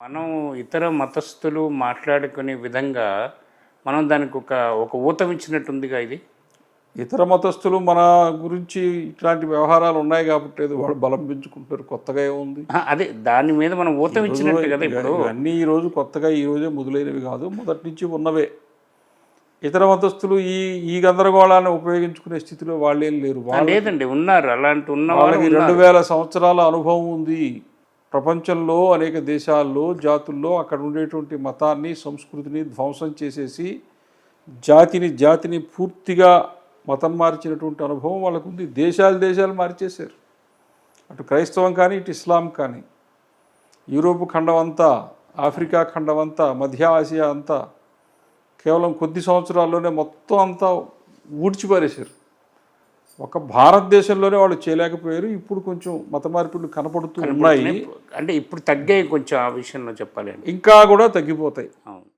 మనం ఇతర మతస్థులు మాట్లాడుకునే విధంగా మనం దానికి ఒక ఊతం ఇచ్చినట్టుందిగా ఇది. ఇతర మతస్థులు మన గురించి ఇట్లాంటి వ్యవహారాలు ఉన్నాయి కాబట్టి ఏదో వాళ్ళు బలం పెంచుకుంటారు, కొత్తగా ఏముంది. అదే దాని మీద మనం ఊతం ఇచ్చినట్టు కదా ఇప్పుడు. అన్నీ ఈరోజు కొత్తగా ఈరోజే మొదలైనవి కాదు, మొదటి నుంచి ఉన్నవే. ఇతర మతస్థులు ఈ ఈ గందరగోళాన్ని ఉపయోగించుకునే స్థితిలో వాళ్ళేం లేరు. లేదండి, ఉన్నారు అలాంటి ఉన్నవాళ్ళు. వాళ్ళకి 2000 సంవత్సరాల అనుభవం ఉంది. ప్రపంచంలో అనేక దేశాల్లో జాతుల్లో అక్కడ ఉండేటువంటి మతాన్ని సంస్కృతిని ధ్వంసం చేసేసి జాతిని పూర్తిగా మతం మార్చినటువంటి అనుభవం వాళ్ళకు ఉంది. దేశాలు మార్చేశారు. అటు క్రైస్తవం కానీ ఇటు ఇస్లాం కానీ, యూరోపు ఖండం అంతా, ఆఫ్రికా ఖండం అంతా, మధ్య ఆసియా అంతా కేవలం కొద్ది సంవత్సరాల్లోనే మొత్తం అంతా ఊడ్చిపారేశారు. ఒక భారతదేశంలోనే వాళ్ళు చేయలేకపోయారు. ఇప్పుడు కొంచెం మత మార్పులు కనపడుతూ ఉన్నాయి. అంటే ఇప్పుడు తగ్గాయి కొంచెం ఆ విషయంలో చెప్పాలి. ఇంకా కూడా తగ్గిపోతాయి.